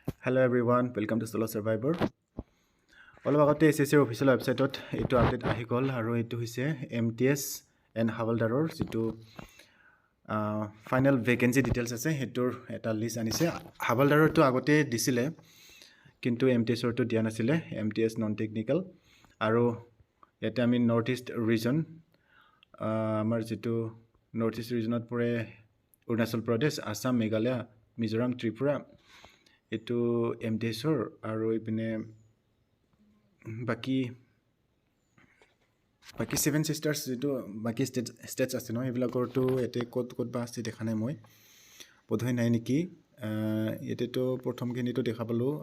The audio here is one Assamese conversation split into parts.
Hello everyone, welcome to Solo Survivor. অলপ আগতে SSCৰ অফিচিয়েল ৱেবছাইটত এইটো আপডেট আহি গ'ল আৰু এইটো হৈছে MTS এণ্ড হাৱালদাৰৰ যিটো ফাইনেল ভেকেঞ্চি ডিটেইলছ আছে সেইটোৰ এটা লিষ্ট আনিছে। হাৱালদাৰৰটো আগতে দিছিলে কিন্তু MTSৰটো দিয়া নাছিলে, MTS নন টেকনিকেল। আৰু ইয়াতে আমি নৰ্থ ইষ্ট ৰিজন, আমাৰ যিটো নৰ্থ ইষ্ট ৰিজনত পৰে অৰুণাচল প্ৰদেশ, আসাম, মেঘালয়, মিজোৰাম, ত্ৰিপুৰা, এইটো MTSৰ। আৰু এইপিনে বাকী 7 চিষ্টাৰ্ছ যিটো বাকী ষ্টেটছ আছে ন, সেইবিলাকৰতো ইয়াতে ক'ত বা আছে দেখা নাই, মই বোধহয় নাই নেকি। ইয়াতেতো প্ৰথমখিনিতো দেখা পালোঁ,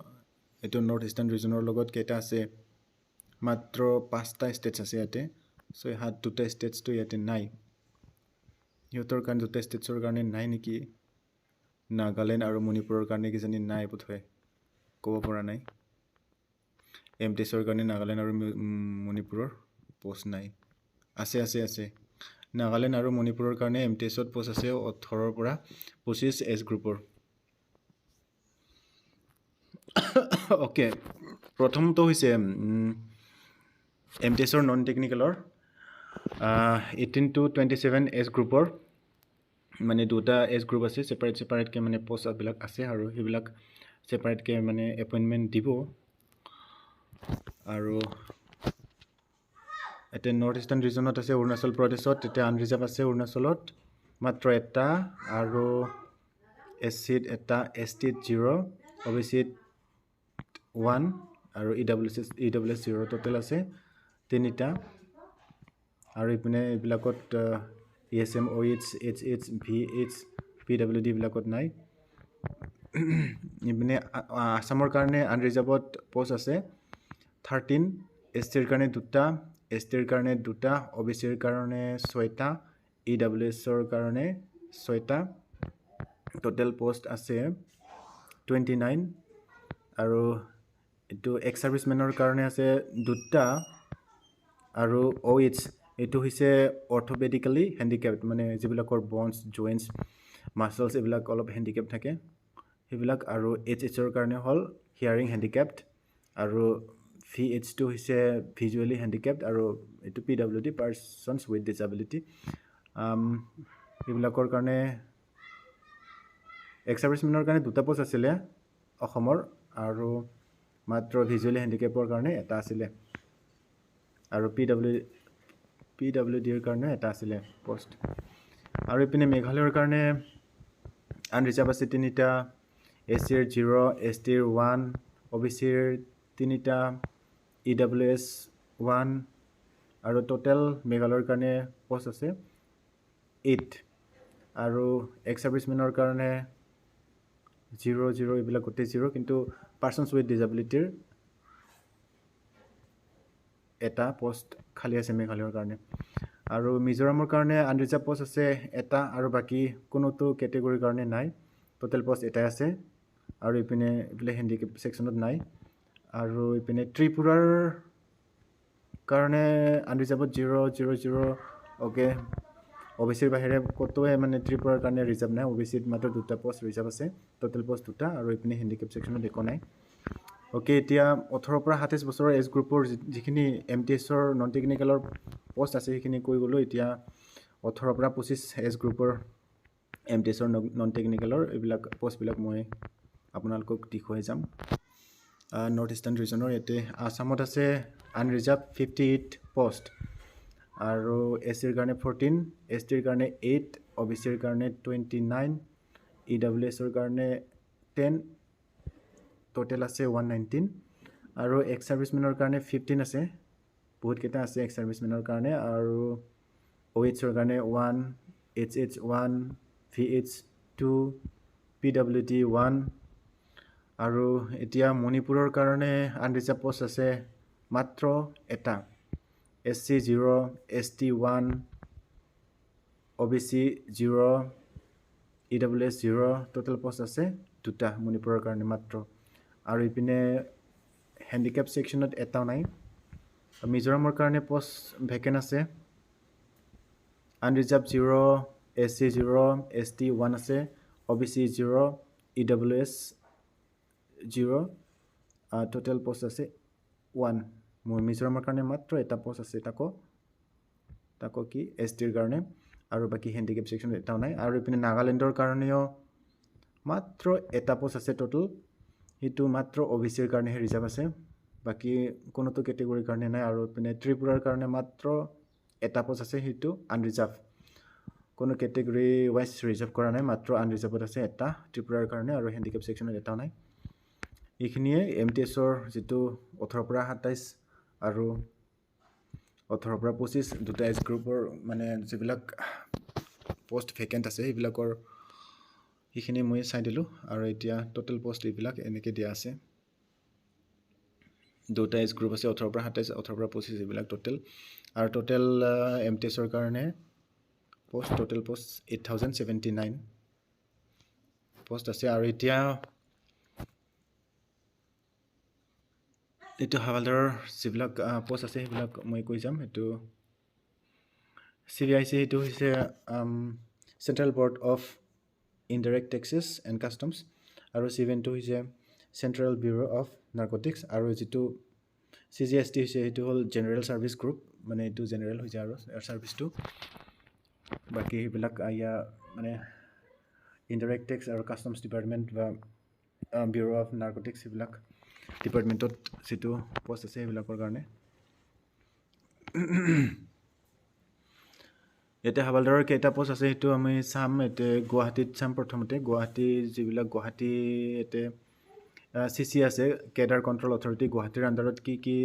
এইটো নৰ্থ ইষ্টাৰ্ণ ৰিজনৰ লগত কেইটা আছে, মাত্ৰ 5টা ষ্টেটছ আছে ইয়াতে। চ' ইয়াত 2টা ষ্টেটছটো ইয়াতে নাই, সিহঁতৰ কাৰণে 2টা ষ্টেটছৰ কাৰণে নাই নেকি। নাগালেণ্ড আৰু মণিপুৰৰ কাৰণে কিজানি নাই, বোধহয় ক'ব পৰা নাই। MTSৰ কাৰণে নাগালেণ্ড আৰু মণিপুৰৰ পোষ্ট নাই। আছে নাগালেণ্ড আৰু মণিপুৰৰ কাৰণে MTSত পোষ্ট আছে 18ৰ পৰা 25 এজ গ্ৰুপৰ। অ'কে, প্ৰথমটো হৈছে MTSৰ নন টেকনিকেলৰ 18 to 27 এজ গ্ৰুপৰ, মানে 2টা এজ গ্ৰুপ আছে, ছেপাৰেটকৈ মানে পোষ্টবিলাক আছে আৰু সেইবিলাক ছেপাৰেটকৈ মানে এপইণ্টমেণ্ট দিব। আৰু এতিয়া নৰ্থ ইষ্টাৰ্ণ ৰিজনত আছে অৰুণাচল প্ৰদেশত, এতিয়া আনৰিজাৰ্ভ আছে অৰুণাচলত মাত্ৰ 1টা, আৰু SCত 1টা, STত 0, OBCত 1, আৰু EWS 0, টোটেল আছে 3টা। আৰু এইপিনে এইবিলাকত ESM, OH, HH, VH, PWD এইবিলাকত নাই। এইপিনে আসামৰ কাৰণে আনৰিজাৰ্ভত পোষ্ট আছে 13, STৰ কাৰণে 2টা, STৰ কাৰণে 2টা, OBCৰ কাৰণে 6টা, EWSৰ কাৰণে 6টা, টোটেল পোষ্ট আছে 29। আৰু এইটো এক্স ছাৰ্ভিচমেনৰ কাৰণে আছে 2টা, আৰু OH এইটো হৈছে অৰ্থ'পেডিকেলি হেণ্ডিকেপ্ট, মানে যিবিলাকৰ বনছ, জইণ্টছ, মাছলছ এইবিলাক অলপ হেণ্ডিকেপ্ট থাকে সেইবিলাক। আৰু HHৰ কাৰণে হ'ল হিয়াৰিং হেণ্ডিকেপ্ট, আৰু VHটো হৈছে ভিজুৱেলি হেণ্ডিকেপ্ট, আৰু এইটো PWD পাৰ্চনছ উইথ ডিছএবিলিটি। এইবিলাকৰ কাৰণে এক্স ছাৰ্ভিচমেনৰ কাৰণে 2টা পোষ্ট আছিলে অসমৰ, আৰু মাত্ৰ ভিজুৱেলি হেণ্ডিকেপ্টৰ কাৰণে 1টা আছিলে, আৰু PWDৰ কাৰণে 1টা আছিলে পোষ্ট। আৰু এইপিনে মেঘালয়ৰ কাৰণে আনৰিজাৰ্ভ আছে 3টা, SCৰ 0, STৰ 1, OBCৰ 3টা, EWS 1, আৰু টোটেল মেঘালয়ৰ কাৰণে পোষ্ট আছে 8। আৰু এক্স ছাৰ্ভিচমেনৰ কাৰণে 0 এইবিলাক গোটেই 0, কিন্তু পাৰ্চনছ উইথ ডিছএবিলিটিৰ 1টা পোষ্ট খালী আছে মেঘালয়ৰ কাৰণে। আৰু মিজোৰামৰ কাৰণে আনৰিজাৰ্ভ পোষ্ট আছে 1টা, আৰু বাকী কোনোটো কেটেগৰীৰ কাৰণে নাই, টোটেল পোষ্ট 1টাই আছে। আৰু এইপিনে হেণ্ডিকেপ্ট ছেকশ্যনত নাই। আৰু এইপিনে ত্ৰিপুৰাৰ কাৰণে আনৰিজাৰ্ভত 0 অ'কে, OBCৰ বাহিৰে ক'তোৱে মানে ত্ৰিপুৰাৰ কাৰণে ৰিজাৰ্ভ নাই, OBCত মাত্ৰ 2টা পোষ্ট ৰিজাৰ্ভ আছে, টোটেল পোষ্ট 2টা, আৰু এইপিনে হেণ্ডিকেপ্ট ছেকশ্যনত একো নাই। অ'কে, এতিয়া 18ৰ পৰা 27 বছৰৰ এজ গ্ৰুপৰ যিখিনি MTSৰ নন টেকনিকেলৰ পোষ্ট আছে সেইখিনি কৈ গ'লোঁ। এতিয়া 18ৰ পৰা 25 এজ গ্ৰুপৰ MTSৰ নন টেকনিকেলৰ এইবিলাক পোষ্টবিলাক মই আপোনালোকক দেখুৱাই যাম। নৰ্থ ইষ্টাৰ্ণ ৰিজনৰ ইয়াতে আসামত আছে আনৰিজাৰ্ভ 58 পোষ্ট, আৰু SCৰ কাৰণে 14, STৰ কাৰণে 8, OBCৰ কাৰণে 29, EWSৰ কাৰণে 10, টোটেল আছে 119। আৰু এক্স ছাৰ্ভিচমেনৰ কাৰণে 15 আছে, বহুতকেইটা আছে এক্স ছাৰ্ভিচমেনৰ কাৰণে। আৰু OHৰ কাৰণে 1, HH 1, VH 2, PWD 1। আৰু এতিয়া মণিপুৰৰ কাৰণে আনৰিজাৰ্ভ পোষ্ট আছে মাত্ৰ 1টা, SC 0, ST 1, OBC 0, EWS 0, total post আছে 2টা মণিপুৰৰ কাৰণে মাত্ৰ। আৰু ইপিনে হেণ্ডিকেপ্ট ছেকশ্যনত 1টাও নাই। মিজোৰামৰ কাৰণে পোষ্ট ভেকেণ্ট আছে, আনৰিজাৰ্ভ 0, SC 0, ST 1 আছে, OBC 0, EWS 0 টোটেল পোষ্ট আছে 1 মোৰ মিজোৰামৰ কাৰণে মাত্ৰ এটা পোষ্ট আছে তাকো কি STৰ কাৰণে আৰু বাকি হেণ্ডিকেপ সেকশন এটাও নাই আৰু ইপিনে নাগালেণ্ডৰ কাৰণেও মাত্ৰ এটা পোষ্ট আছে টোটেল হিটো মাত্ৰ OBCৰ কাৰণে ৰিজাৰ্ভ আছে বাকি কোনোটো ক্যাটাগৰীৰ কাৰণে নাই আৰু ইপিনে ত্ৰিপুৰাৰ কাৰণে মাত্ৰ এটা পোষ্ট আছে হিটো আনৰিজাৰ্ভ কোনো ক্যাটাগৰী ওয়াইজ ৰিজাৰ্ভ কৰা নাই মাত্ৰ আনৰিজাৰ্ভত আছে এটা ত্ৰিপুৰাৰ কাৰণে আৰু হেণ্ডিকেপ সেকশনত এটাও নাই এইখিনিয়ে MTSৰ যেটো 18 পৰা 27 আৰু 18 পৰা 25 দুটা এজ গ্ৰুপৰ মানে যিবিলাক পোষ্ট ভেকেন্ট আছে এইবিলাকৰ এইখিনি মই চাই দিলো আৰু এতিয়া টোটেল পোষ্ট এইবিলাক এনেকে দিয়া আছে দুটা এজ গ্ৰুপ আছে 18 পৰা 27 18 পৰা 25 এইবিলাক টোটেল আৰু টোটেল MTSৰ কাৰণে পোষ্ট টোটেল পোষ্ট 8079 পোষ্ট আছে আৰু এতিয়া এটো হাৱালদাৰৰ যিবিলাক পোষ্ট আছে সেইবিলাক মই কৈ যাম এটো CBIC এটো হৈছে central board of indirect taxes and customs আৰু CBN টো হৈছে সেন্ট্ৰাল ব্যুৰো অফ নাৰ্কটিক্স আৰু যেটো CGST হৈছে এটো হল জেনাৰেল সাৰ্ভিস গ্ৰুপ মানে এটো জেনাৰেল হৈ যায় আৰু সাৰ্ভিসটো বাকি এইবিলাক আয়া মানে ইনডাইৰেক্ট ট্যাক্স আৰু কাস্টমস ডিপাৰ্টমেন্ট বা ব্যুৰো অফ নাৰ্কটিক্স এইবিলাক ডিপাৰ্টমেন্টত যেটো পোষ্ট আছে এইবিলাকৰ কাৰণে এতে হাৱালদাৰৰ কেইটা পোষ্ট আছে হেতু আমি চাম এতে গুৱাহাটীত চাম প্ৰথমতে গুৱাহাটী যিবিলাক গুৱাহাটী এতে CC আছে কেডাৰ কন্ট্ৰোল অথৰিটি গুৱাহাটীৰ আন্ডাৰত কি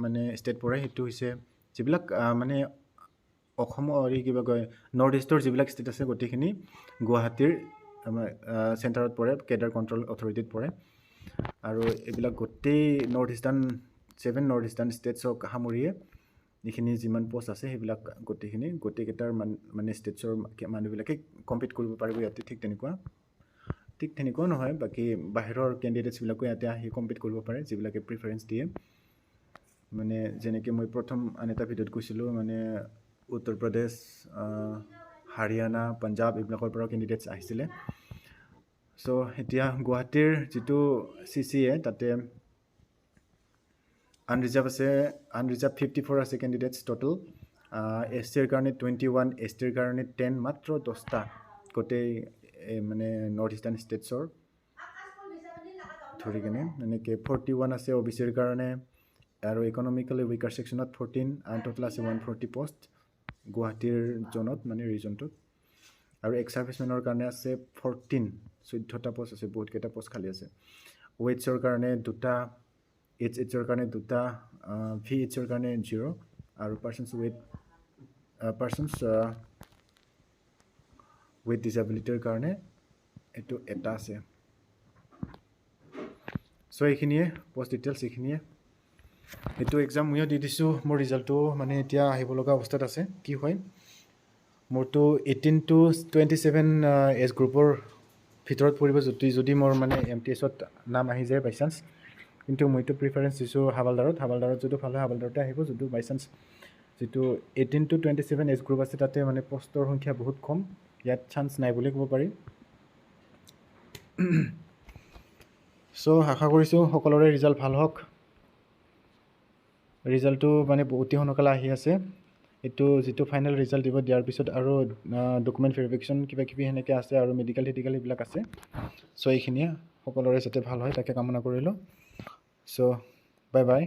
মানে ষ্টেট পৰে হেতু হৈছে যিবিলাক মানে অসমৰ কিবা কয় নৰ্থ ইষ্টৰ যিবিলাক ষ্টেট আছে গটিখিনি গুৱাহাটীৰ চেণ্টাৰত পৰে কেডাৰ কন্ট্ৰোল অথৰিটিত পৰে আৰু এইবিলাক গোটেই নৰ্থ ইষ্টাৰ্ণ 7 নৰ্থ ইষ্টাৰ্ণ ষ্টেটছক সামৰিয়ে এইখিনি যিমান পোষ্ট আছে সেইবিলাক গোটেইকেইটাৰ মানে ষ্টেটছৰ মানুহবিলাকে কম্পিট কৰিব পাৰিব ইয়াতে ঠিক তেনেকুৱা নহয় বাকি বাহিৰৰ ক্যান্ডিডেটছ বিলাকো ইয়াতে আহি কম্পিট কৰিব পাৰে যিবিলাকে প্ৰিফাৰেন্স দিয়ে মানে যেনেকৈ মই প্ৰথম আনটা ভিডিঅ'ত কৈছিলো মানে উত্তৰ প্ৰদেশ হাৰিয়ানা পাঞ্জাব এইবিলাকৰ পৰা ক্যান্ডিডেটছ আহিছিলে সো এতিয়া গুৱাহাটীৰ যেটো CCA তাতে আনৰিজাৰ্ভ 54 আছে ক্যান্ডিডেটছ টোটাল SCৰ কাৰণে 21 STৰ কাৰণে 10 মাত্ৰ 10টা গোটেই মানে নৰ্থ ইষ্টাৰ্ণ ষ্টেটছৰ ধৰি কেনে এনেকে 41 আছে OBCৰ কাৰণে আৰু ইকোনমিক্যালি উইকাৰ সেকশনত 14 আৰু টোটাল আছে 140 পোষ্ট গুৱাহাটীৰ জোনত মানে ৰিজনটোত আৰু এক্স সাৰ্ভিসমেনৰ কাৰণে আছে 14টা পোষ্ট আছে বহুত কেইটা পোষ্ট খালি আছে ওয়েটছৰ কাৰণে দুটা HHৰ কাৰণে দুটা VHৰ কাৰণে 0 আৰু পাৰ্সনস উইথ ডিসএবিলিটিৰ কাৰণে এটো এটা আছে সো এইখিনিয়ে পোষ্ট ডিটেইলছ এইখিনিয়ে এটো এক্সাম মইও দি দিছো মোৰ ৰিজাল্টটো মানে এতিয়া আহিব লগা অৱস্থাত আছে কি হয় মোৰটো 18 to 27 এজ গ্ৰুপৰ ভিতৰত পৰিব যদি মোৰ মানে MTSত নাম আহি যায় বাই চান্স কিন্তু মইতো প্ৰিফাৰেন্স দিছো হাৱালদাৰত যদি ভাল হয় হাৱালদাৰতে আহিব যদি বাই চান্স যেটো 18 to 27 এজ গ্ৰুপ আছে তাতে মানে পোষ্টৰ সংখ্যা বহুত কম ইয়াত চান্স নাই বুলি ক'ব পাৰি সো আশা কৰিছো সকলোৰে ৰিজাল্ট ভাল হওক ৰিজাল্টটো মানে অতি সোনকালে আহি আছে এটো যেটো ফাইনাল ৰিজাল্ট দিব দিয়াৰ পিছত আৰু ডকুমেন্ট ভেৰিফিকেশন কিবা কিবি হেনেকে আছে আৰু মেডিকেল এইবিলাক আছে সো এইখিনিয়ে সকলোৰে যাতে ভাল হয় তাকে কামনা কৰিলো সো বাই বাই